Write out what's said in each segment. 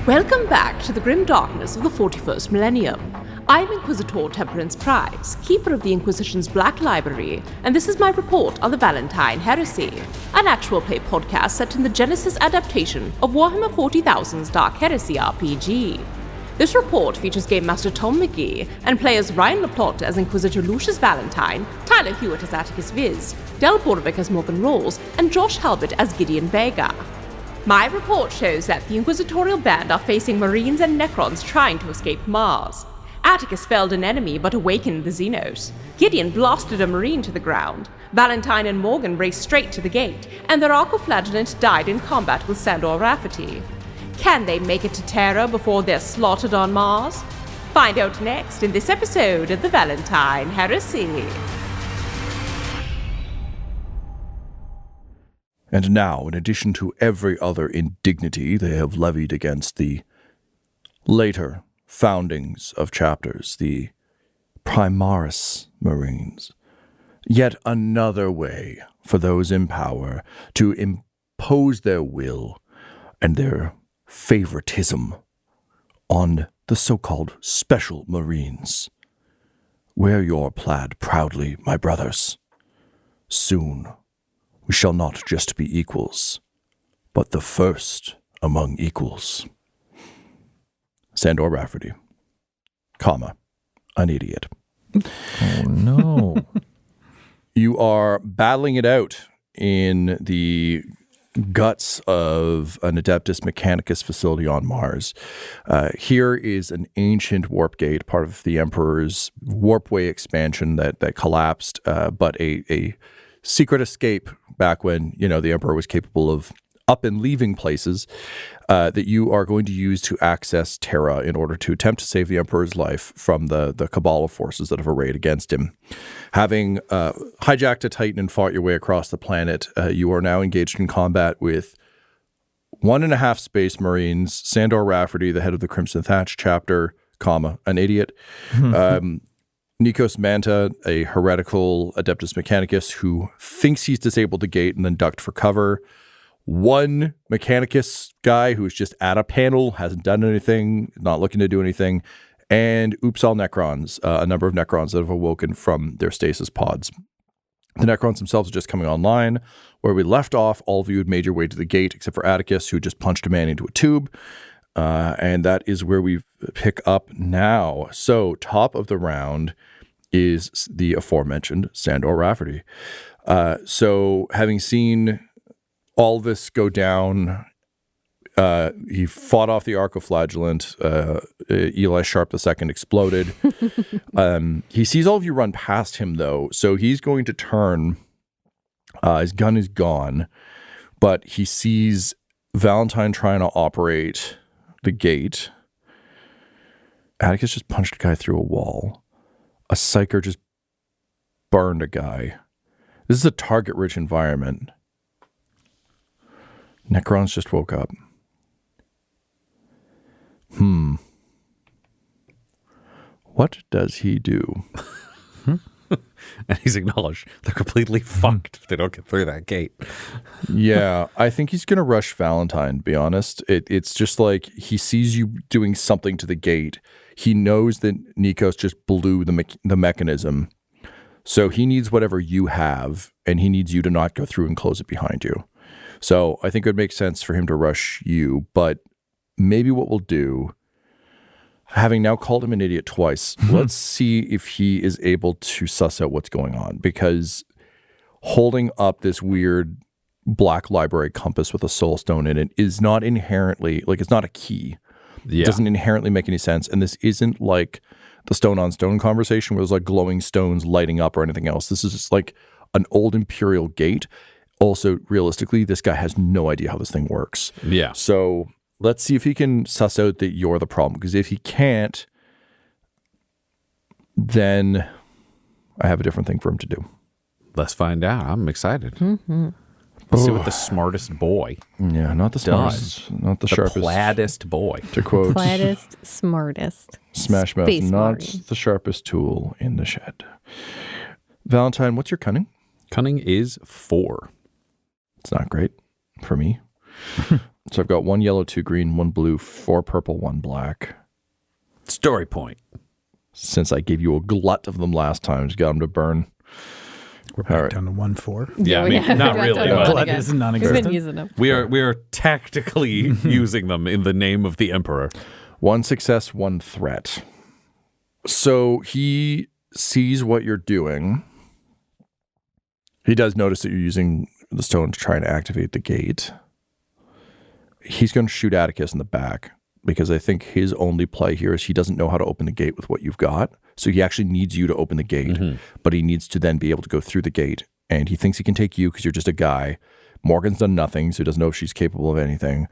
Welcome back to the grim darkness of the 41st millennium. I'm Inquisitor Temperance Price, keeper of the Inquisition's Black Library, and this is my report on the Valentyne Heresy, an actual play podcast set in the Genesis adaptation of Warhammer 40,000's Dark Heresy RPG. This report features Game Master Tom McGee and players Ryan LaPlante as Inquisitor Lucius Valentyne, Tyler Hewitt as Attikus Viz, Del Borovic as Morgan Rolls, and Josh Halbot as Gideon Vega. My report shows that the Inquisitorial band are facing Marines and Necrons trying to escape Mars. Attikus felled an enemy but awakened the xenos. Gideon blasted a Marine to the ground. Valentyne and Morgan raced straight to the gate, and their arco-flagellant died in combat with Sandor Rafferty. Can they make it to Terra before they're slaughtered on Mars? Find out next in this episode of the Valentyne Heresy. And now, in addition to every other indignity they have levied against the later foundings of chapters, the Primaris Marines, yet another way for those in power to impose their will and their favoritism on the so-called Special Marines. Wear your plaid proudly, my brothers. Soon we shall not just be equals, but the first among equals. Sandor Rafferty, an idiot. Oh, no. You are battling it out in the guts of an Adeptus Mechanicus facility on Mars. Here is an ancient warp gate, part of the Emperor's warpway expansion that collapsed, but a secret escape back when, the Emperor was capable of up and leaving places, that you are going to use to access Terra in order to attempt to save the Emperor's life from the cabal of forces that have arrayed against him. Having hijacked a Titan and fought your way across the planet, you are now engaged in combat with 1.5 Space Marines, Sandor Rafferty, the head of the Crimson Thatch chapter, an idiot, Nikos Manta, a heretical Adeptus Mechanicus who thinks he's disabled the gate and then ducked for cover. One Mechanicus guy who's just at a panel, hasn't done anything, not looking to do anything. And all Necrons, a number of Necrons that have awoken from their stasis pods. The Necrons themselves are just coming online. Where we left off, all of you had made your way to the gate, except for Attikus, who just punched a man into a tube. And that is where we pick up now. So, top of the round is the aforementioned Sandor Rafferty. So, having seen all this go down, he fought off the arco-flagellant. Eli Sharp II exploded. He sees all of you run past him, though, so he's going to turn. His gun is gone, but he sees Valentyne trying to operate the gate. Attikus just punched a guy through a wall. A psyker just burned a guy. This is a target-rich environment. Necrons just woke up. What does he do? And he's acknowledged they're completely fucked if they don't get through that gate. Yeah, I think he's going to rush Valentyne, to be honest. It's just like he sees you doing something to the gate. He knows that Nikos just blew the mechanism. So he needs whatever you have, and he needs you to not go through and close it behind you. So I think it would make sense for him to rush you, but maybe what we'll do, having now called him an idiot twice, let's see if he is able to suss out what's going on, because holding up this weird black library compass with a soul stone in it is not inherently, it's not a key. Yeah. It doesn't inherently make any sense, and this isn't like the stone-on-stone conversation where there's glowing stones lighting up or anything else. This is just like an old Imperial gate. Also, realistically, this guy has no idea how this thing works. Yeah. So let's see if he can suss out that you're the problem. Because if he can't, then I have a different thing for him to do. Let's find out. I'm excited. Mm-hmm. Let's see what the smartest boy not the smartest. Not the sharpest. The plaidest boy. To quote. Plaidest, smartest. Smash Mouth, Space not Marine. the sharpest tool in the shed. Valentyne, what's your cunning? Cunning is 4. It's not great for me. So I've got 1 yellow, 2 green, 1 blue, 4 purple, 1 black. Story point. Since I gave you a glut of them last time, just got them to burn. We're back down to 1-4. Yeah, I mean, not really. Glut But is We've non-existent. been using them. we are tactically using them in the name of the Emperor. 1 success, 1 threat. So he sees what you're doing. He does notice that you're using the stone to try and activate the gate. He's going to shoot Attikus in the back because I think his only play here is he doesn't know how to open the gate with what you've got. So he actually needs you to open the gate, but he needs to then be able to go through the gate. And he thinks he can take you because you're just a guy. Morgan's done nothing, so he doesn't know if she's capable of anything.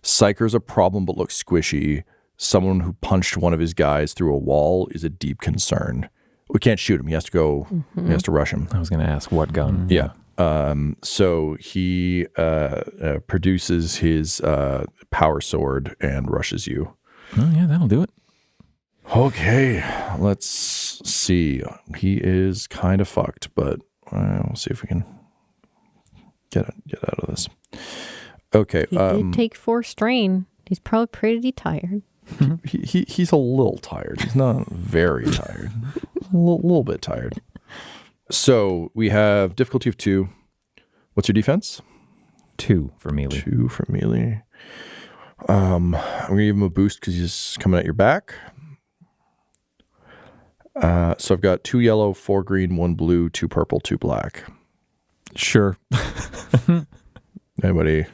Psyker's a problem but looks squishy. Someone who punched one of his guys through a wall is a deep concern. We can't shoot him. He has to go. He has to rush him. I was going to ask what gun. Yeah. So he produces his power sword and rushes you. Oh, yeah, that'll do it. Okay, let's see. He is kind of fucked, but we'll see if we can get out of this. Okay. He did take 4 strain. He's probably pretty tired. He's a little tired. He's not very tired. A little bit tired. So we have difficulty of 2. What's your defense? 2 for melee. 2 for melee. I'm gonna give him a boost because he's coming at your back. So I've got 2 yellow, 4 green, 1 blue, 2 purple, 2 black. Sure. Anybody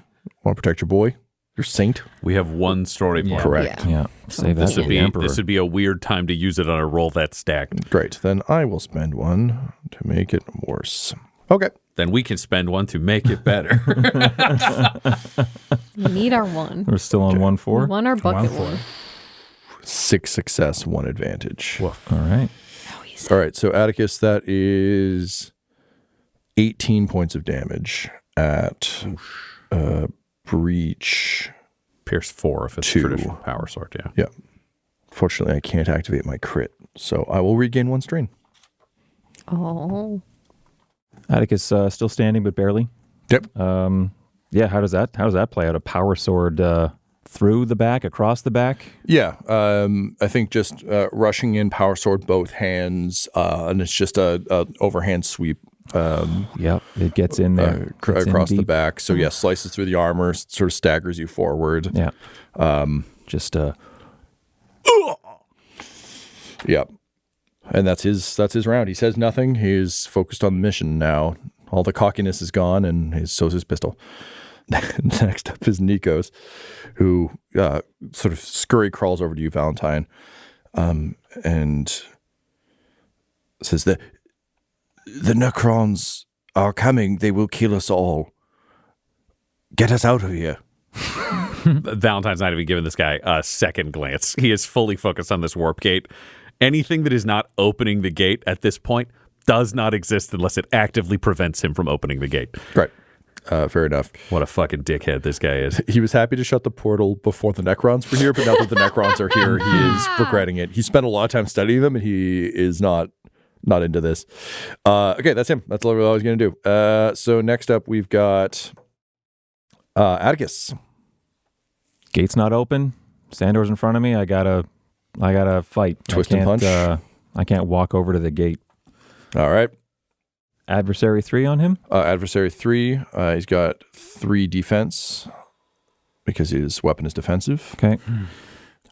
want to protect your boy? Your saint? We have 1 story point. Correct. Yeah. Save that This for would the be Emperor. this would be a weird time to use it on a roll that's stacked. Great. Then I will spend 1 to make it worse. Okay. Then we can spend 1 to make it better. We need our 1. We're still on 1-4. We want our bucket 1-4. 1. 6 success, 1 advantage. All right. All right. So Attikus, that is 18 points of damage at breach. Pierce 4 if it's 2. traditional power sword, yeah. Yeah. Fortunately, I can't activate my crit, so I will regain 1 strain. Oh. Attikus still standing, but barely. Yep. Yeah, how does that play out? A power sword through the back, across the back? Yeah. I think just rushing in, power sword, both hands, and it's just a overhand sweep. Yep, it gets in there. Gets in Across the deep. back. So, yeah, slices through the armor, sort of staggers you forward. Yeah. Just Yeah. And that's his round. He says nothing. He's focused on the mission now. All the cockiness is gone, and so's his pistol. Next up is Nikos, who sort of scurry crawls over to you, Valentyne, and says that the Necrons are coming. They will kill us all. Get us out of here. Valentine's not even giving this guy a second glance. He is fully focused on this warp gate. Anything that is not opening the gate at this point does not exist unless it actively prevents him from opening the gate. Right. Fair enough. What a fucking dickhead this guy is. He was happy to shut the portal before the Necrons were here, but now that the Necrons are here, he is regretting it. He spent a lot of time studying them, and he is not into this. Okay, that's him. That's all I was going to do. So next up, we've got Attikus. gate's not open. Sandor's in front of me. I gotta fight. Twist and punch. I can't walk over to the gate. All right. Adversary 3 on him. Adversary 3. He's got 3 defense because his weapon is defensive. Okay.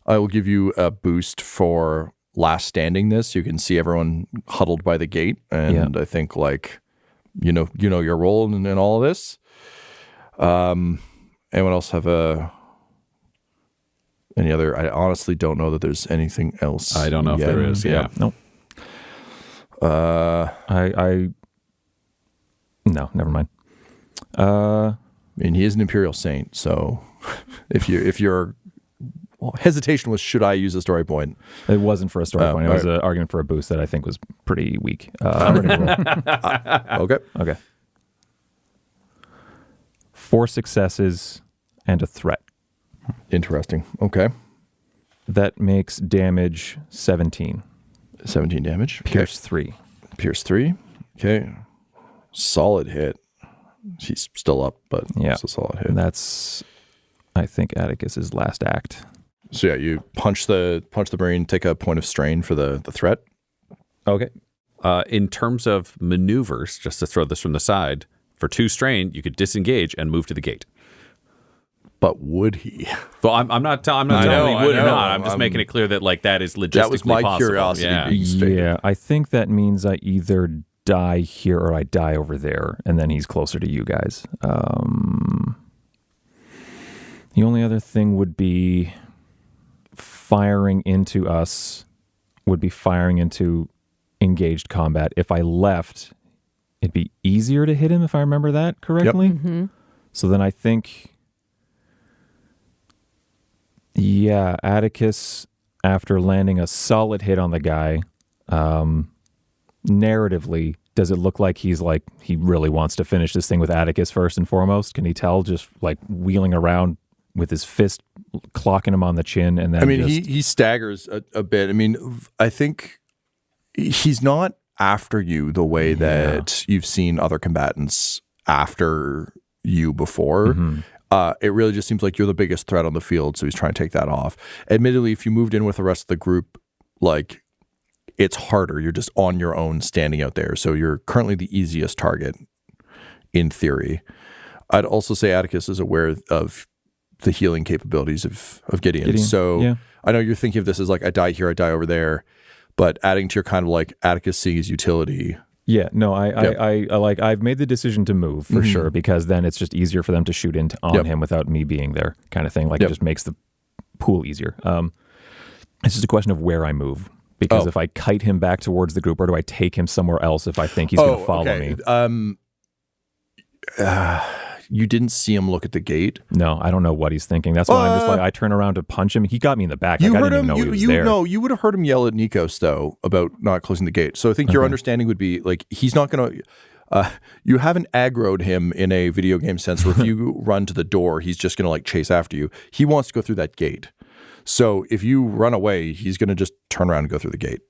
I will give you a boost for last standing this. You can see everyone huddled by the gate. And I think you know your role in all of this. Anyone else have any other? I honestly don't know that there's anything else. I don't know if there is. Yeah. Nope. No, never mind. I mean, he is an Imperial Saint, so if your hesitation was, should I use a story point? It wasn't for a story point. It was right. an argument for a boost that I think was pretty weak. Okay. Okay. 4 successes and a threat. Interesting. Okay. That makes damage 17. 17 damage. Pierce 3. Pierce 3. Okay. Solid hit. She's still up, but Yeah. it's a solid hit. That's I think, Attikus's last act. So yeah, you punch the brain, take a point of strain for the threat. Okay. In terms of maneuvers, just to throw this from the side, for 2 strain, you could disengage and move to the gate. But would he? Well, I'm not telling you he would or not. I'm just making it clear that like that is logistically That was my possible. curiosity. Yeah, I think that means I either die here or I die over there, and then he's closer to you guys. The only other thing would be firing into us, would be firing into engaged combat. If I left, it'd be easier to hit him, if I remember that correctly. Yep. So then I think... Yeah, Attikus, after landing a solid hit on the guy, narratively, does it look like he really wants to finish this thing with Attikus first and foremost? Can he tell, just like wheeling around with his fist, clocking him on the chin, and then he staggers a bit. I mean, I think he's not after you the way that you've seen other combatants after you before. Mm-hmm. It really just seems like you're the biggest threat on the field, so he's trying to take that off. Admittedly, if you moved in with the rest of the group, like, it's harder. You're just on your own standing out there, so you're currently the easiest target, in theory. I'd also say Attikus is aware of the healing capabilities of Gideon. So yeah. I know you're thinking of this as like, I die here, I die over there, but adding to your kind of like Attikus seeing his utility... Yeah, no, I've made the decision to move for sure, because then it's just easier for them to shoot on him without me being there, kind of thing. Like it just makes the pool easier. It's just a question of where I move, because if I kite him back towards the group, or do I take him somewhere else if I think he's going to follow me? You didn't see him look at the gate. No, I don't know what he's thinking. That's why I'm just like, I turn around to punch him. He got me in the back. You like, heard I didn't him. even know he was you there. No, you would have heard him yell at Nikos though about not closing the gate. So I think your understanding would be like, he's not going to. You haven't aggroed him in a video game sense, where if you run to the door, he's just going to like chase after you. He wants to go through that gate. So if you run away, he's going to just turn around and go through the gate.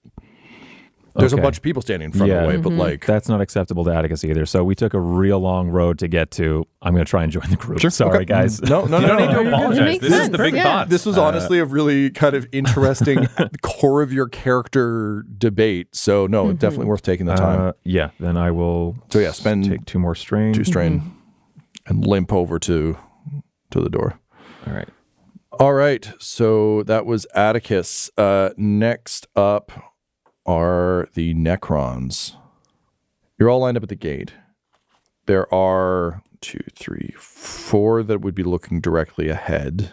There's a bunch of people standing in front of the way, but like... That's not acceptable to Attikus either. So we took a real long road to get to... I'm going to try and join the group. Sure. Sorry, guys. No. You don't need to apologize. This is the big thought. This was honestly a really kind of interesting core of your character debate. So no, it's definitely worth taking the time. Yeah, then I will spend 2 more strain. 2 strain and limp over to the door. All right. So that was Attikus. Next up are the Necrons. You're all lined up at the gate. There are 2, 3, 4 that would be looking directly ahead.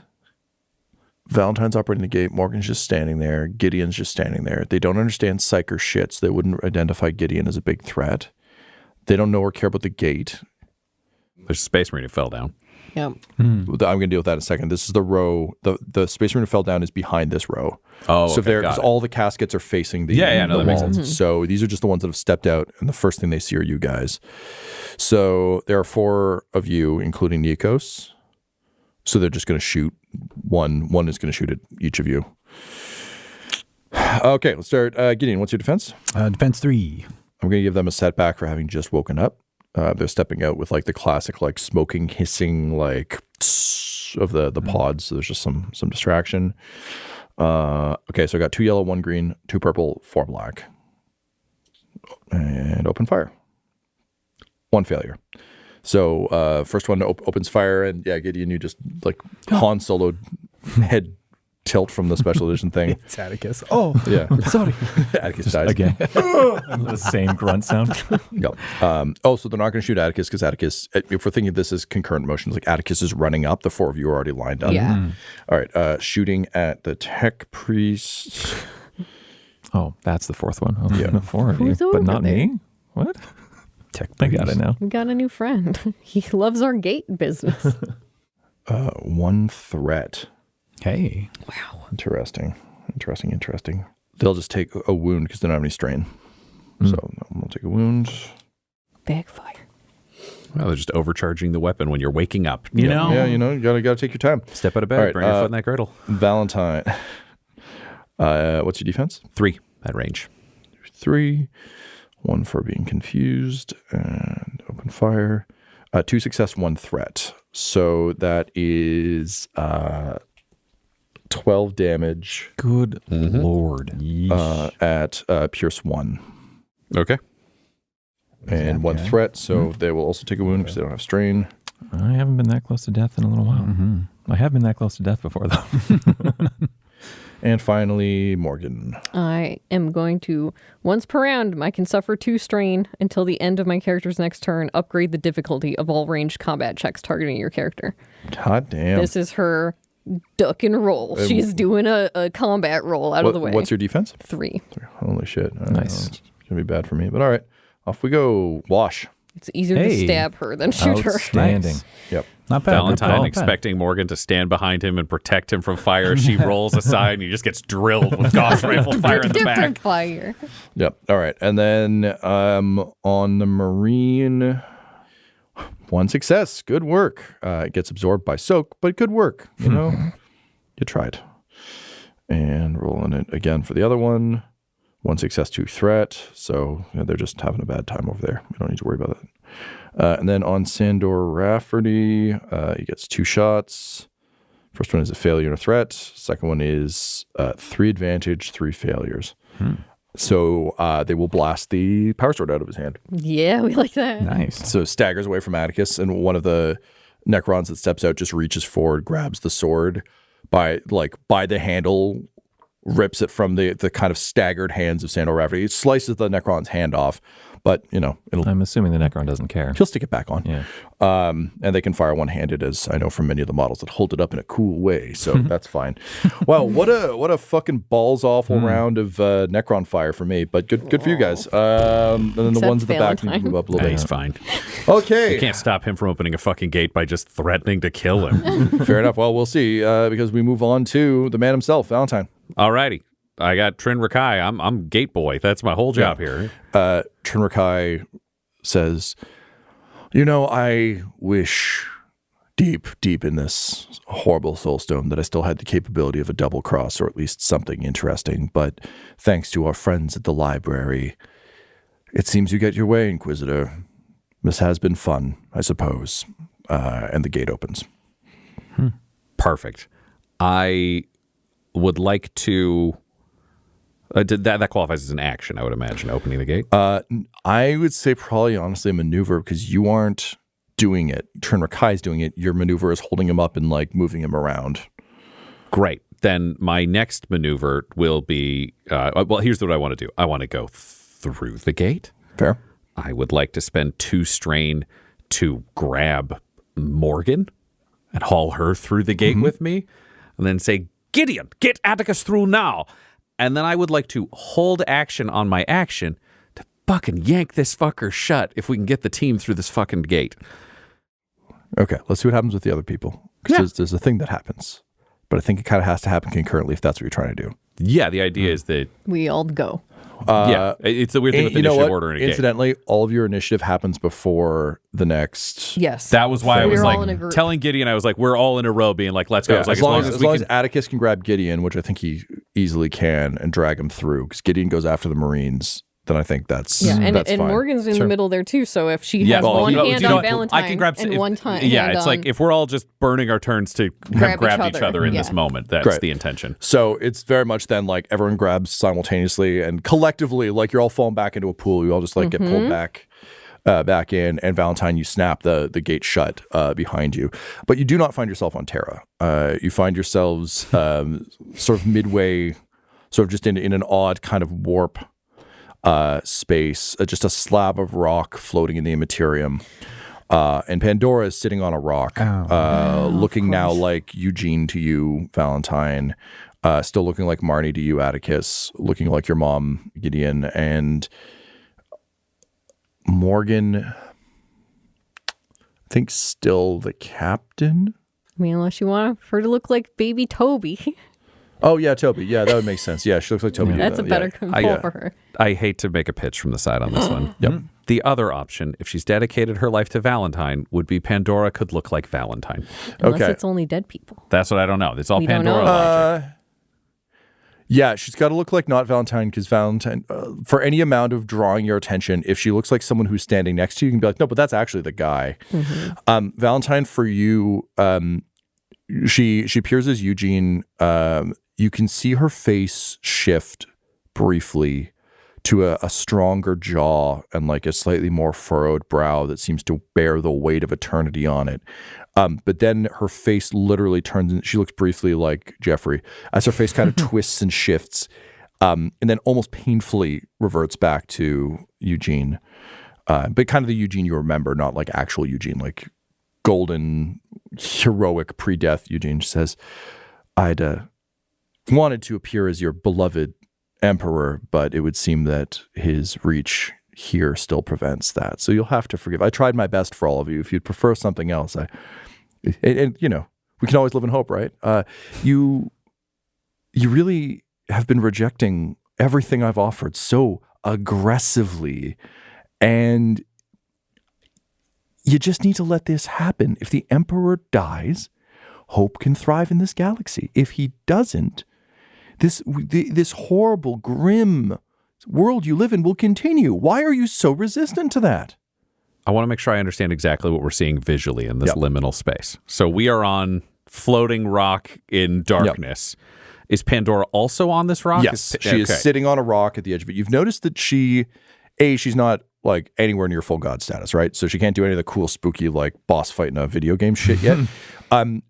Valentyne's operating the gate. Morgan's just standing there. Gideon's just standing there. They don't understand psych or shit, so they wouldn't identify Gideon as a big threat. They don't know or care about the gate. There's a Space Marine who fell down. Yep. I'm going to deal with that in a second. This is the row. The Space Marine who fell down is behind this row. Oh, so okay, because all the caskets are facing the that makes wall. sense. So these are just the ones that have stepped out, and the first thing they see are you guys. So there are 4 of you, including Nikos. So they're just going to shoot. One is going to shoot at each of you. Okay, let's start. Gideon, what's your defense? Defense 3. I'm going to give them a setback for having just woken up. They're stepping out with like the classic like smoking, hissing like of the pods. So there's just some distraction. Okay, so I got 2 yellow, 1 green, 2 purple, 4 black. And open fire. 1 failure. So first one opens fire, and Gideon, you just like Han Solo head tilt from the special edition thing. It's Attikus. Oh, yeah. Sorry. Attikus dies. Again. The same grunt sound. Yep. So they're not going to shoot Attikus, because Attikus, if we're thinking of this as concurrent motions, like Attikus is running up, the 4 of you are already lined up. Yeah. All right. Shooting at the tech priest. Oh, that's the 4th one. Oh, Yeah. 4 of you, Who's but over not there? me? What? Tech I got it now. We got a new friend. He loves our gate business. 1 threat. Hey. Wow. Interesting. They'll just take a wound because they don't have any strain. So we'll take a wound. Backfire. Well, they're just overcharging the weapon when you're waking up. You know? Yeah, you gotta take your time. Step out of bed, All right, burn your foot in that girdle. Valentine. What's your defense? 3 at range. 3. 1 for being confused, and open fire. 2 success, 1 threat. So that is 12 damage Good Lord. at Pierce 1. Okay. And 1 threat, so they will also take a wound because they don't have strain. I haven't been that close to death in a little while. I have been that close to death before, though. And finally, Morgan. I am going to, once per round, I can suffer 2 strain until the end of my character's next turn, upgrade the difficulty of all ranged combat checks targeting your character. God damn. This is her duck and roll. She's doing a combat roll out of the way. What's your defense? 3. Holy shit. Nice. It's going to be bad for me, but all right. Off we go. Wash. It's easier to stab her than shoot her. Outstanding. Yep. Not bad. Valentyne expecting Morgan to stand behind him and protect him from fire. She rolls aside and he just gets drilled with Gauss rifle fire in the Different back. fire. Yep. All right. And then on the Marine, 1 success. Good work. It gets absorbed by soak, but good work. You know, you tried. And rolling it again for the other one. 1 success, 2 threat. So they're just having a bad time over there. We don't need to worry about that. And then on Sandor Rafferty, he gets 2 shots. First one is a failure and a threat. Second one is 3 advantage, 3 failures. So they will blast the power sword out of his hand. Yeah, we like that. Nice. So staggers away from Attikus, and one of the Necrons that steps out just reaches forward, grabs the sword by the handle, rips it from the kind of staggered hands of Sandor Rafferty. It slices the Necron's hand off, but I'm assuming the Necron doesn't care. he'll stick it back on. Yeah. And they can fire one-handed, as I know from many of the models that hold it up in a cool way. So that's fine. Wow, what a fucking balls awful round of Necron fire for me. But good for you guys. And then the Except ones at the back need to Valentyne. move up a little He's bit. fine. Okay. You can't stop him from opening a fucking gate by just threatening to kill him. Fair enough. Well, we'll see because we move on to the man himself, Valentyne. Alrighty. I got Trin Rakai. I'm gate boy. That's my whole job here. Trin Rakai says, I wish deep in this horrible soulstone that I still had the capability of a double cross or at least something interesting. But thanks to our friends at the library, it seems you get your way, Inquisitor. This has been fun, I suppose. And the gate opens. Perfect. I would like to... that qualifies as an action, I would imagine, opening the gate. I would say probably honestly a maneuver because you aren't doing it. Trin Rakai's doing it. Your maneuver is holding him up and moving him around. Great. Then my next maneuver will be, well, here's what I want to do. I want to go through the gate. Fair. I would like to spend 2 strain to grab Morgan and haul her through the gate with me and then say, Gideon, get Attikus through now. And then I would like to hold action on my action to fucking yank this fucker shut if we can get the team through this fucking gate. Okay, let's see what happens with the other people. Because there's a thing that happens. But I think it kind of has to happen concurrently if that's what you're trying to do. Yeah, the idea is that, We all go. it's the weird thing with you know initiative what? order in a gate. Incidentally, all of your initiative happens before the next. Yes. That was why I was We're all in a like group. telling Gideon, I was like, we're all in a row being like, let's go. Yeah, I was like, as long we as can- Attikus can grab Gideon, which I think he easily can, and drag him through, because Gideon goes after the Marines, then I think that's and fine. Morgan's in the middle there too. So if she Yeah, has well, one you know- hand you know on what? Valentyne I can grab and one time, yeah, hand it's on, like if we're all just burning our turns to Grab grab each each other. other in Yeah. this moment. That's Great. the intention. So it's very much then everyone grabs simultaneously and collectively, you're all falling back into a pool. You all just get pulled back in, and Valentyne, you snap the gate shut behind you. But you do not find yourself on Terra. You find yourselves sort of midway, sort of just in an odd kind of warp space, just a slab of rock floating in the immaterium. And Pandora is sitting on a rock, looking now like Eugene to you, Valentyne, still looking like Marnie to you, Attikus, looking like your mom, Gideon, and Morgan, I think still the captain. I mean, unless you want her to look like baby Toby. Oh, yeah, Toby. Yeah, that would make sense. Yeah, she looks like Toby. That's a better Yeah. control for her. I hate to make a pitch from the side on this one. Yep. The other option, if she's dedicated her life to Valentyne, would be Pandora could look like Valentyne. Unless Okay. it's only dead people. That's what I don't know. It's all We don't Pandora know. logic. Yeah, she's got to look like not Valentyne, because Valentyne, for any amount of drawing your attention, if she looks like someone who's standing next to you, you can be like, no, but that's actually the guy. Valentyne, for you, she appears as Eugene. You can see her face shift briefly to a stronger jaw and like a slightly more furrowed brow that seems to bear the weight of eternity on it. But then her face literally turns, and she looks briefly like Jeffrey as her face kind of twists and shifts, and then almost painfully reverts back to Eugene. But kind of the Eugene you remember, not like actual Eugene, like golden, heroic pre-death Eugene. She says, I'd wanted to appear as your beloved emperor, but it would seem that his reach here still prevents that. So you'll have to forgive. I tried my best for all of you. If you'd prefer something else, and you know, we can always live in hope, right? You really have been rejecting everything I've offered so aggressively, and you just need to let this happen. If the emperor dies, hope can thrive in this galaxy. If he doesn't, this horrible, grim world you live in will continue. Why are you so resistant to that? I want to make sure I understand exactly what we're seeing visually in this liminal space. So we are on floating rock in darkness. Yep. Is Pandora also on this rock? Yes, she is sitting on a rock at the edge of it. You've noticed that she's not like anywhere near full god status, right? So she can't do any of the cool, spooky, like boss fight in a video game shit yet.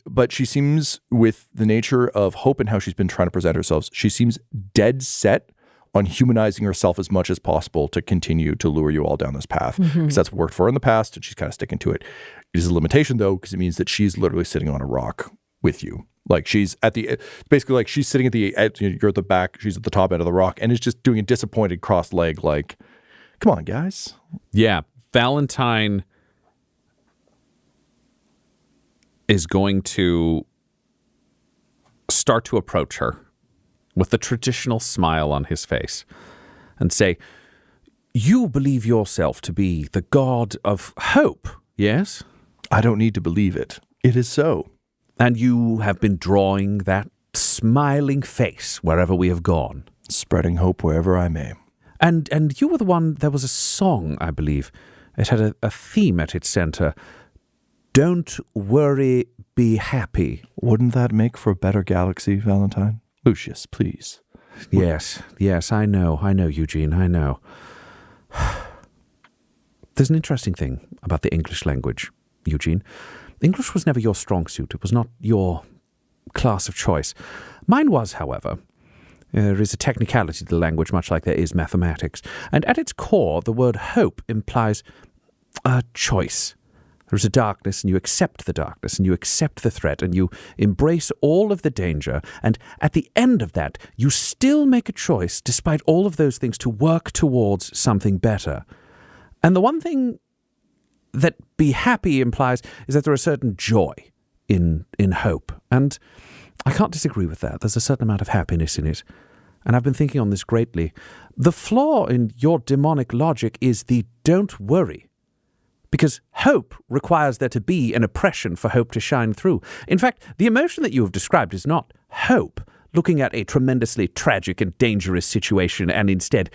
But she seems, with the nature of hope and how she's been trying to present herself, she seems dead set on humanizing herself as much as possible to continue to lure you all down this path. Because that's worked for her in the past, and she's kind of sticking to it. It is a limitation, though, because it means that she's literally sitting on a rock with you. Like she's basically like she's sitting at the edge, you're at the back, she's at the top end of the rock, and is just doing a disappointed crossed leg, like, come on, guys. Yeah, Valentyne is going to start to approach her with the traditional smile on his face and say, you believe yourself to be the god of hope, yes? I don't need to believe it. It is so. And you have been drawing that smiling face wherever we have gone. Spreading hope wherever I may. And you were the one, there was a song, I believe. It had a theme at its center. Don't worry, be happy. Wouldn't that make for a better galaxy, Valentyne? Lucius, please. Yes, I know, Eugene, I know. There's an interesting thing about the English language, Eugene. English was never your strong suit. It was not your class of choice. Mine was, however. There is a technicality to the language, much like there is mathematics. And at its core, the word hope implies a choice. There is a darkness, and you accept the darkness, and you accept the threat, and you embrace all of the danger. And at the end of that, you still make a choice, despite all of those things, to work towards something better. And the one thing that be happy implies is that there is a certain joy in hope. And I can't disagree with that. There's a certain amount of happiness in it. And I've been thinking on this greatly. The flaw in your demonic logic is the don't worry. Because hope requires there to be an oppression for hope to shine through. In fact, the emotion that you have described is not hope, looking at a tremendously tragic and dangerous situation and instead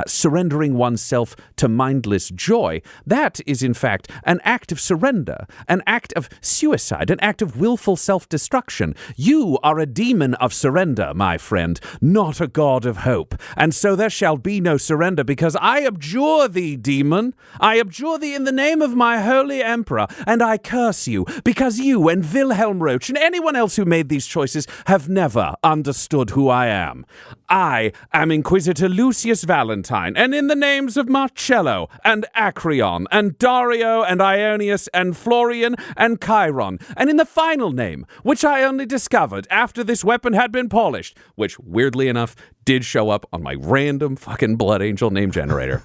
surrendering oneself to mindless joy. That is, in fact, an act of surrender, an act of suicide, an act of willful self-destruction. You are a demon of surrender, my friend, not a god of hope. And so there shall be no surrender, because I abjure thee, demon. I abjure thee in the name of my holy emperor, and I curse you, because you and Wilhelm Roach and anyone else who made these choices have never understood who I am. I am Inquisitor Lucius Valentyne, and in the names of Marcello and Acreon and Dario and Ionius and Florian and Chiron, and in the final name, which I only discovered after this weapon had been polished, which weirdly enough did show up on my random fucking Blood Angel name generator.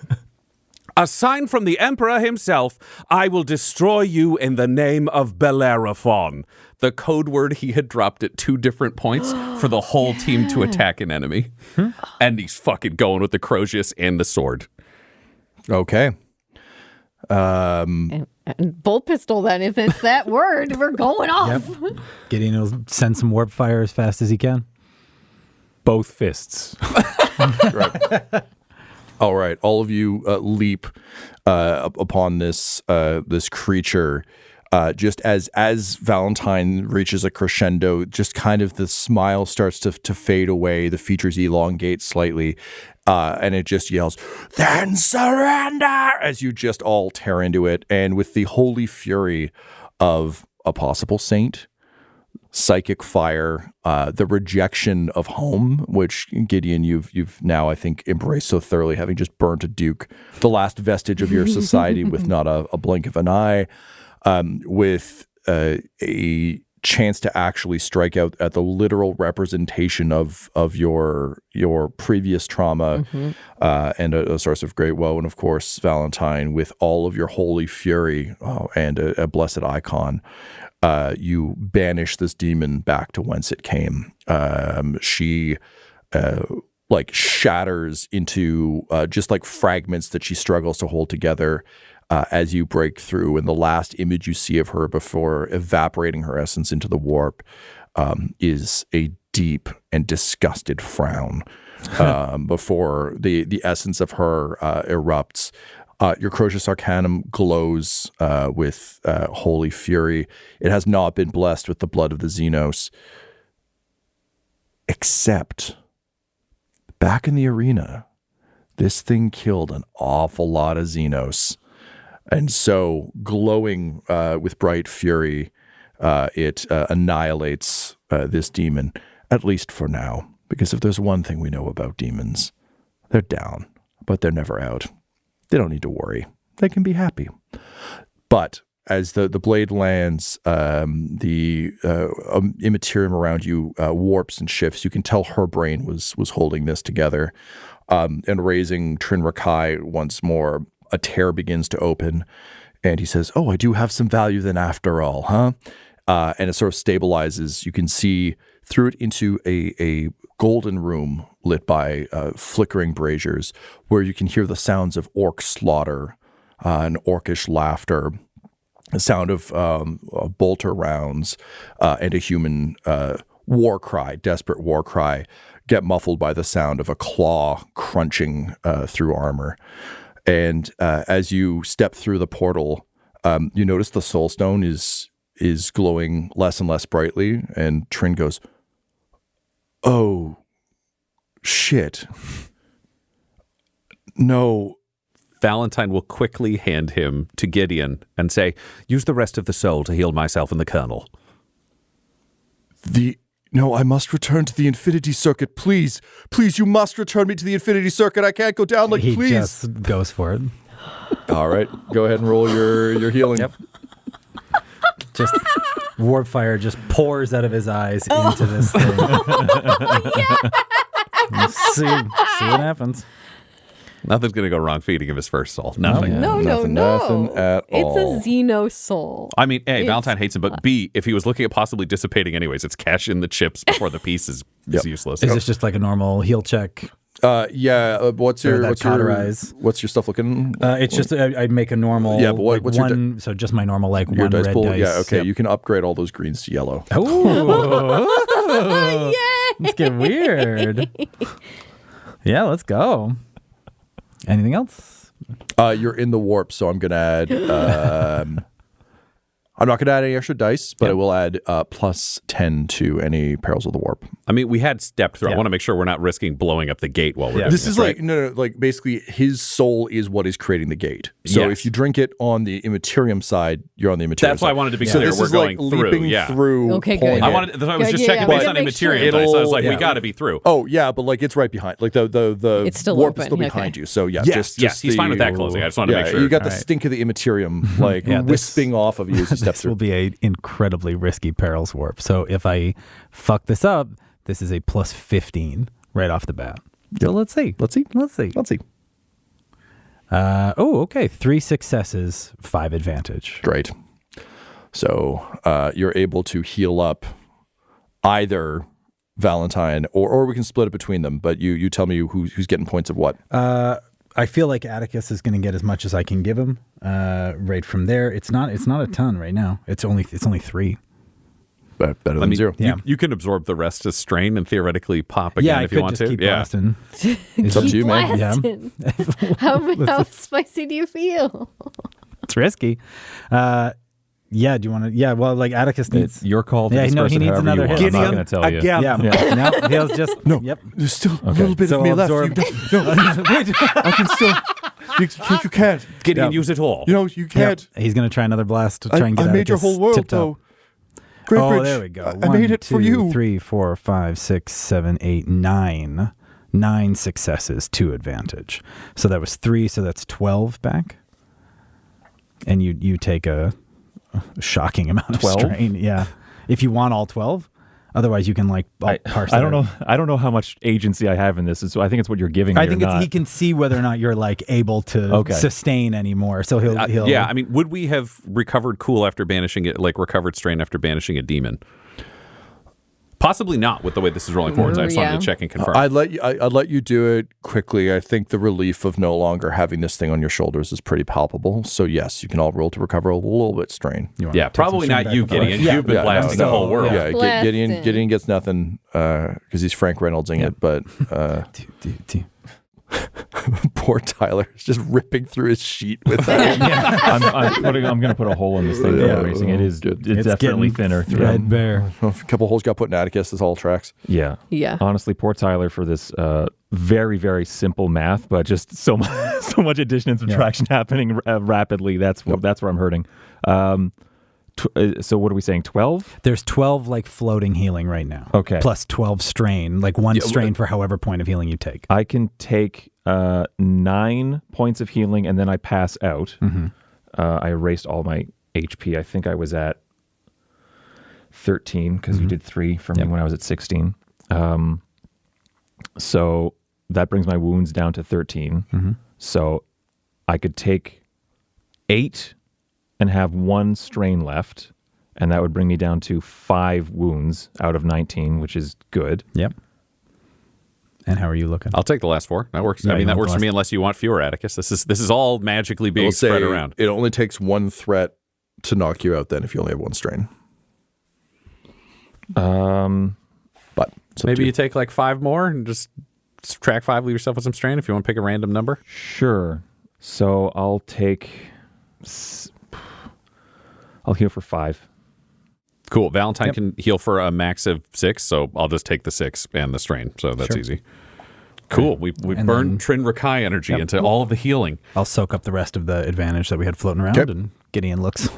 A sign from the Emperor himself, I will destroy you in the name of Bellerophon. The code word he had dropped at 2 different points for the whole team to attack an enemy. And he's fucking going with the Crozius and the sword. Okay. And bolt pistol, then, if it's that word, we're going off. Gideon will send some warp fire as fast as he can. both fists. Right. All right, all of you leap upon this creature. Just as Valentyne reaches a crescendo, just kind of the smile starts to fade away. The features elongate slightly, and it just yells, "Then surrender!" as you just all tear into it. And with the holy fury of a possible saint, psychic fire, the rejection of home, which Gideon, you've now, I think, embraced so thoroughly, having just burnt a duke, the last vestige of your society with not a blink of an eye, with a chance to actually strike out at the literal representation of your previous trauma, and a source of great woe, and of course Valentyne, with all of your holy fury and a blessed icon. You banish this demon back to whence it came. She like shatters into just like fragments that she struggles to hold together as you break through. And the last image you see of her before evaporating her essence into the warp is a deep and disgusted frown before the essence of her erupts. Your Crucius Arcanum glows with holy fury. It has not been blessed with the blood of the xenos, except back in the arena, this thing killed an awful lot of xenos. And so, glowing with bright fury, it annihilates this demon, at least for now. Because if there's one thing we know about demons, they're down, but they're never out. They don't need to worry. They can be happy. But as the blade lands, the immaterium around you warps and shifts. You can tell her brain was holding this together. And raising Trin Rakai once more, a tear begins to open. And he says, "Oh, I do have some value then after all, huh?" And it sort of stabilizes. You can see through it into a golden room lit by flickering braziers, where you can hear the sounds of orc slaughter and orcish laughter, the sound of bolter rounds, and a human war cry, desperate war cry, get muffled by the sound of a claw crunching through armor. And as you step through the portal, you notice the soul stone is glowing less and less brightly, and Trin goes, "Oh, shit. No." Valentyne will quickly hand him to Gideon and say, "Use the rest of the soul to heal myself and the Colonel." No, I must return to the Infinity Circuit. Please, you must return me to the Infinity Circuit. I can't go down, He please. just goes for it. All right, go ahead and roll your healing. Yep. Just warp fire just pours out of his eyes into this thing. See what happens. Nothing's going to go wrong feeding him his first soul. Nothing. No. Nothing at all. It's a xeno soul. I mean, A, Valentyne hates him, but B, if he was looking at possibly dissipating anyways, it's cash in the chips before the piece is useless. Is this just like a normal heal check? Yeah. What's your stuff looking? It's just I'd make a normal. Yeah, but what's one? So just my normal your one dice red pool? dice. Yeah. Okay. Yep. You can upgrade all those greens to yellow. Oh, let's get weird. Yeah, let's go. Anything else? You're in the warp, so I'm gonna add. I'm not going to add any extra dice, but I will add plus 10 to any perils of the warp. I mean, we had stepped through. Yeah. I want to make sure we're not risking blowing up the gate while we're doing This is right? like, no, like basically his soul is what is creating the gate. So if you drink it on the immaterium side, you're on the immaterium That's side. why I wanted to be So clear. this We're is going like through. leaping Yeah. through. Okay, pulling good. I it. wanted. I was just Yeah, checking but based on make sure. immaterium dice. I was like, we It'll- got to be through. Oh yeah, but like it's right behind. Like the It's still warp is open, still okay. behind you. So yeah, Yes, just he's fine with that closing. I just wanted to make sure. You got the All right. stink of the immaterium like Yeah, this- wisping off of you as you step This will through. be a incredibly risky perils warp. So if I fuck this up, this is a plus 15 right off the bat. So let's see. Okay. 3 successes, 5 advantage. Great. So you're able to heal up either Valentyne or we can split it between them. But you tell me who's getting points of what. I feel like Attikus is going to get as much as I can give him. Right from there, it's not a ton right now. It's only 3. better than 0. Yeah. You can absorb the rest as strain and theoretically pop again if you want to. Keep blasting. It's up to you, man. Blasting. How spicy do you feel? It's risky. Yeah, do you want to? Yeah, well, like Attikus needs. It's your call to Yeah, disperse he it needs however another you want. hit. I'm not going to tell you. Yeah. No, he'll just. No. Yep. There's still a little bit So of me I'll left. absorb- I can still. You can't. Gideon, use it all. You can't. Yep. He's going to try another blast to try and get I made your Attikus whole world, tipped up. though. Great Oh, Bridge. there we go. I made it for you. 3, 4, 5, 6, 7, 8, 9. 9 successes, 2 advantage. So that was 3, so that's 12 back. And you take a shocking amount of 12? strain. Yeah. If you want all 12. Otherwise, you can parse I don't know. I don't know how much agency I have in this. So I think it's what you're giving me. I think or not. he can see whether or not you're able to sustain anymore. So he'll Yeah, I mean, would we have recovered cool after banishing it, recovered strain after banishing a demon? Possibly not with the way this is rolling forward. I just wanted to check and confirm. I'd let you do it quickly. I think the relief of no longer having this thing on your shoulders is pretty palpable. So yes, you can all roll to recover a little bit strain. Probably not you, Gideon. You've been blasting the whole world. Yeah, Gideon gets nothing because he's Frank Reynoldsing it, but poor Tyler is just ripping through his sheet with that. I'm going to put a hole in this thing that I'm racing. It's definitely thinner. Threadbare. A couple holes got put in Attikus. This all tracks. Yeah. Honestly, poor Tyler for this very, very simple math, but just so much addition and subtraction happening rapidly. That's where I'm hurting. So what are we saying? 12? There's 12 floating healing right now. Okay. Plus 12 strain, one strain for however point of healing you take. I can take 9 points of healing and then I pass out. Mm-hmm. I erased all my HP. I think I was at 13 because you did 3 for me when I was at 16. So that brings my wounds down to 13. Mm-hmm. So I could take 8 and have 1 strain left, and that would bring me down to 5 wounds out of 19, which is good. Yep. And how are you looking? I'll take the last 4. That works. Yeah, I mean, that works for last- me unless you want fewer, Attikus. This is all magically being spread around. It only takes 1 threat to knock you out then if you only have 1 strain. But Maybe you take 5 more and just subtract 5, leave yourself with some strain if you want to pick a random number. Sure. So I'll heal for 5. Cool. Valentyne can heal for a max of 6, so I'll just take the 6 and the strain. So that's easy. Cool. We burned Trin Rakai energy into all of the healing. I'll soak up the rest of the advantage that we had floating around, and Gideon looks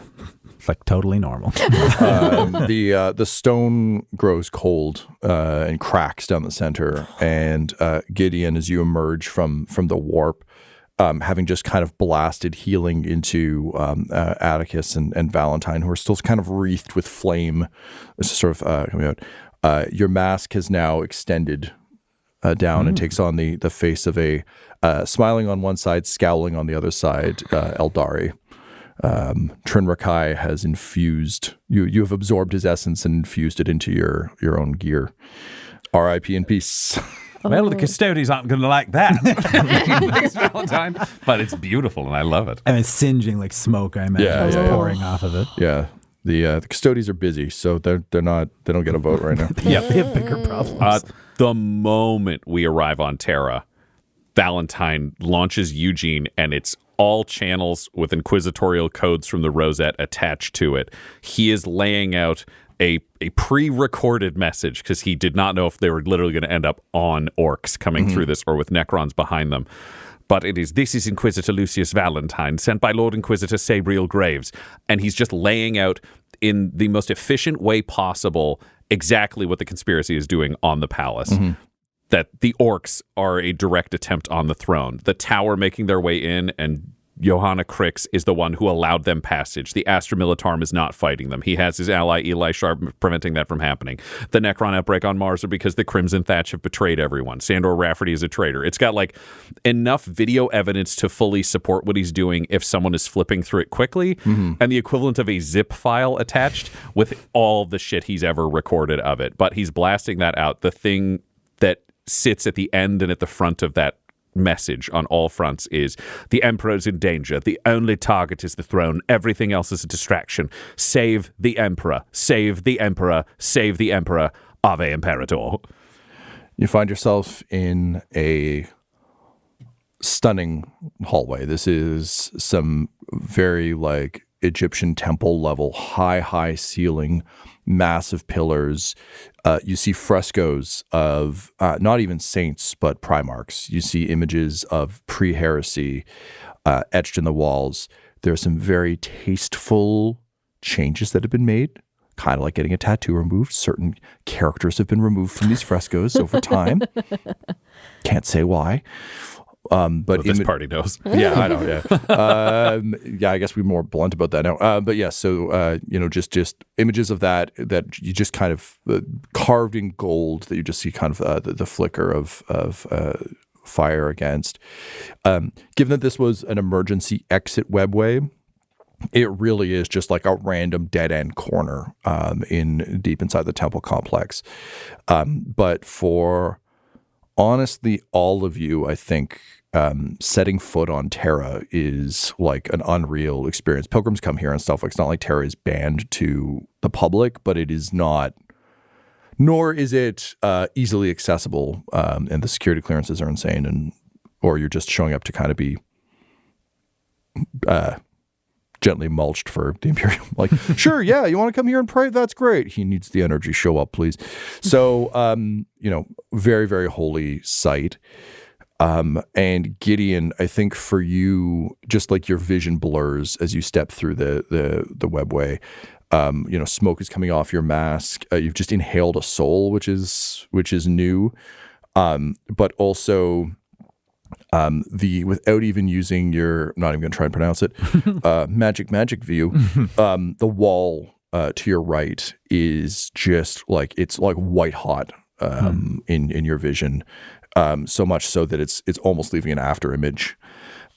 totally normal. The stone grows cold and cracks down the center, and Gideon, as you emerge from the warp, having just kind of blasted healing into Attikus and Valentyne, who are still kind of wreathed with flame. This is sort of coming out. Your mask has now extended down and takes on the face of a smiling on one side, scowling on the other side, Eldari. Trin Rakai has infused, you have absorbed his essence and infused it into your own gear. R.I.P. in peace. Well, the custodians aren't going to like that. Thanks, Valentyne. But it's beautiful, and I love it. And it's singeing like smoke, I imagine, pouring off of it. Yeah. The custodians are busy, so they don't get a vote right now. Yeah, they have bigger problems. The moment we arrive on Terra, Valentyne launches Eugene, and it's all channels with inquisitorial codes from the Rosette attached to it. He is laying out a pre-recorded message because he did not know if they were literally going to end up on orcs coming through this or with Necrons behind them. But this is Inquisitor Lucius Valentyne, sent by Lord Inquisitor Sabriel Graves. And he's just laying out in the most efficient way possible exactly what the conspiracy is doing on the palace. That the orcs are a direct attempt on the throne. The tower making their way in, and Johanna Crix is the one who allowed them passage. The Astra Militarum is not fighting them. He has his ally Eli Sharp preventing that from happening. The Necron outbreak on Mars are because the Crimson Thatch have betrayed everyone. Sandor Rafferty is a traitor. It's got enough video evidence to fully support what he's doing if someone is flipping through it quickly, and the equivalent of a zip file attached with all the shit he's ever recorded of it. But he's blasting that out. The thing that sits at the end and at the front of that message on all fronts is the Emperor's in danger. The only target is the throne. Everything else is a distraction. Save the Emperor. Save the Emperor. Save the Emperor. Ave Imperator. You find yourself in a stunning hallway. This is some very like Egyptian temple level, high ceiling, massive pillars. You see frescoes of not even saints, but primarchs. You see images of pre-heresy etched in the walls. There are some very tasteful changes that have been made, kind of like getting a tattoo removed. Certain characters have been removed from these frescoes over time. Can't say why. But this party knows. Yeah, I know. Yeah, yeah. I guess we're more blunt about that now. But yeah, so just images of that you just kind of carved in gold that you just see kind of the flicker of fire against. Given that this was an emergency exit webway, it really is just like a random dead end corner in deep inside the temple complex. But for honestly, all of you, I think setting foot on Terra is like an unreal experience. Pilgrims come here and stuff. Like, it's not like Terra is banned to the public, but it is not, nor is it easily accessible. And the security clearances are insane, or you're just showing up to kind of be gently mulched for the Imperium. Like, sure, yeah, you want to come here and pray? That's great. He needs the energy. Show up, please. So, very, very holy site. And Gideon, I think for you, just like your vision blurs as you step through the webway. Smoke is coming off your mask. You've just inhaled a soul, which is new. But also, without even using your, I'm not even going to try and pronounce it, magic view, the wall to your right is just like, it's like white hot in your vision, so much so that it's almost leaving an after image,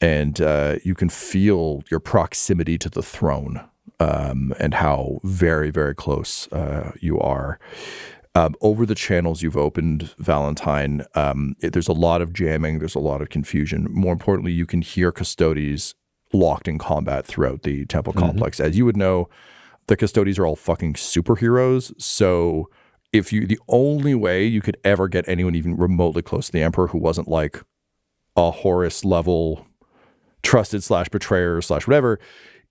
and you can feel your proximity to the throne and how very, very close you are. Over the channels you've opened, Valentyne, there's a lot of jamming. There's a lot of confusion. More importantly, you can hear Custodes locked in combat throughout the temple complex. As you would know, the Custodes are all fucking superheroes. So the only way you could ever get anyone even remotely close to the Emperor who wasn't like a Horus level trusted / betrayer / whatever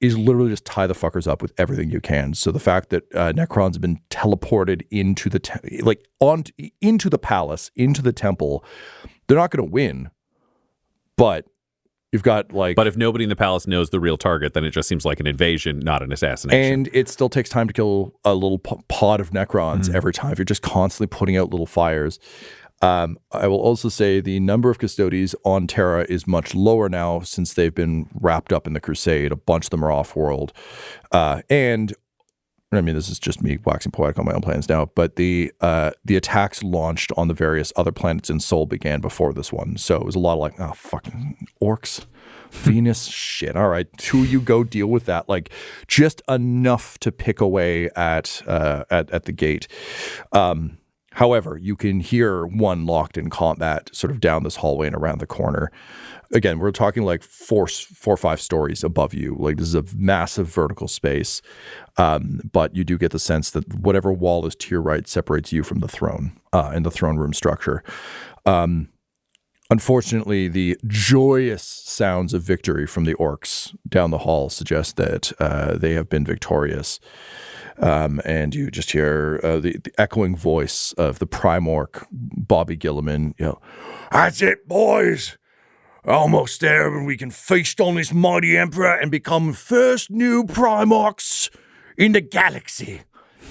is literally just tie the fuckers up with everything you can. So the fact that Necrons have been teleported into into the palace, into the temple, they're not going to win. But you've got But if nobody in the palace knows the real target, then it just seems like an invasion, not an assassination. And it still takes time to kill a little pod of Necrons every time if you're just constantly putting out little fires. I will also say the number of Custodes on Terra is much lower now since they've been wrapped up in the Crusade. A bunch of them are off-world. And I mean, this is just me waxing poetic on my own plans now, but the attacks launched on the various other planets in Sol began before this one. So it was a lot of like, oh, fucking orcs, Venus, shit. All right, two, you go deal with that. Like, just enough to pick away at the gate. However, you can hear one locked in combat sort of down this hallway and around the corner. Again, we're talking like four or 5 stories above you. Like, this is a massive vertical space. But you do get the sense that whatever wall is to your right separates you from the throne and the throne room structure. Unfortunately, the joyous sounds of victory from the orcs down the hall suggest that they have been victorious. And you just hear the echoing voice of the Primorc, Bobby Gilliman, "That's it, boys. Almost there, and we can feast on this mighty Emperor and become first new Primorcs in the galaxy.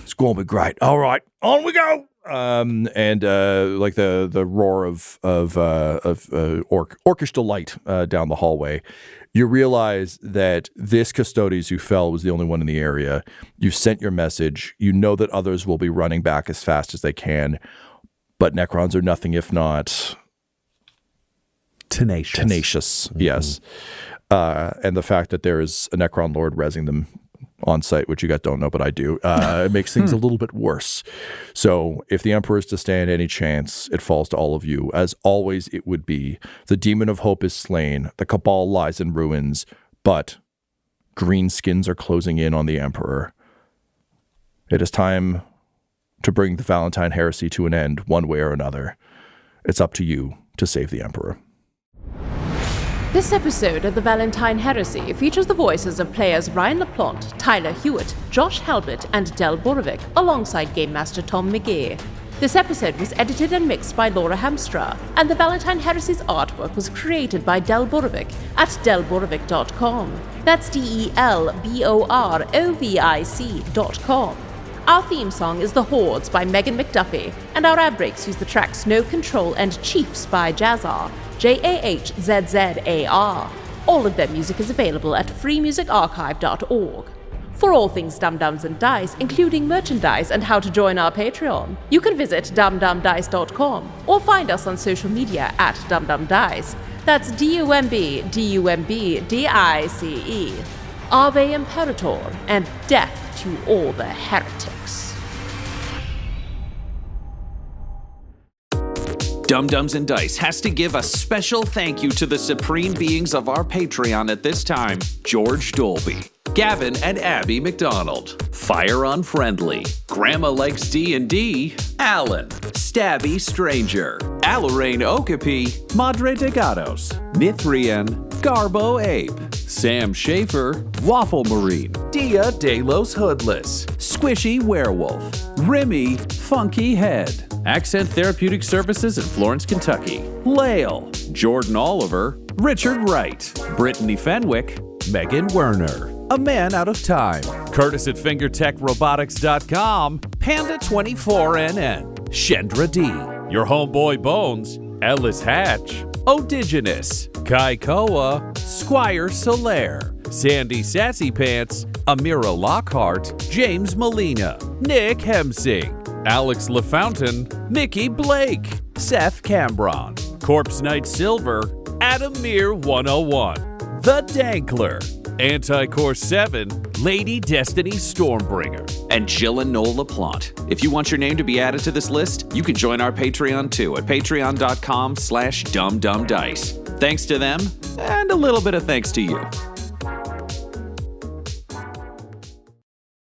It's going to be great. All right, on we go." Like the roar of orcish delight down the hallway, you realize that this Custodes who fell was the only one in the area. You've sent your message. You know that others will be running back as fast as they can, but Necrons are nothing if not tenacious. Yes. And the fact that there is a Necron Lord rezzing them on site, which you guys don't know, but I do. It makes things a little bit worse. So if the Emperor is to stand any chance, it falls to all of you. As always, it would be the Demon of Hope is slain, the Cabal lies in ruins, but greenskins are closing in on the Emperor. It is time to bring the Valentyne Heresy to an end, one way or another. It's up to you to save the Emperor. This episode of the Valentyne Heresy features the voices of players Ryan LaPlante, Tyler Hewitt, Josh Halbot, and Del Borovic, alongside Game Master Tom McGee. This episode was edited and mixed by Laura Hamstra, and the Valentyne Heresy's artwork was created by Del Borovic at delborovic.com. That's DELBOROVIC.com. Our theme song is The Hordes by Megan McDuffie, and our ad breaks use the tracks No Control and Chiefs by Jazzar, JAHZZAR. All of their music is available at freemusicarchive.org. For all things Dum-Dums and Dice, including merchandise and how to join our Patreon, you can visit dumdumdice.com or find us on social media at dumdumdice. That's DUMBDICE. Ave Imperator, and death to all the heretics. Dum-Dums and Dice has to give a special thank you to the supreme beings of our Patreon at this time: George Dolby, Gavin and Abby McDonald, Fire Unfriendly, Grandma Likes D&D, Alan, Stabby Stranger, Alarain Okapi, Madre de Gatos, Mithrian, Garbo Ape, Sam Schaefer, Waffle Marine, Dia De Los Hoodless, Squishy Werewolf, Remy Funky Head, Accent Therapeutic Services in Florence, Kentucky, Lael, Jordan Oliver, Richard Wright, Brittany Fenwick, Megan Werner, A Man Out of Time, Curtis at FingerTechRobotics.com, Panda24NN, Shendra D, Your Homeboy Bones, Ellis Hatch, Odigenous, Kai Koa, Squire Solaire, Sandy Sassy Pants, Amira Lockhart, James Molina, Nick Hemsing, Alex LaFountain, Nikki Blake, Seth Cambron, Corpse Knight Silver, Adamir 101, The Dankler, Anti-Core 7, Lady Destiny Stormbringer, and Jill and Noel LaPlante. If you want your name to be added to this list, you can join our Patreon too at patreon.com/dumdumdice. Thanks to them, and a little bit of thanks to you.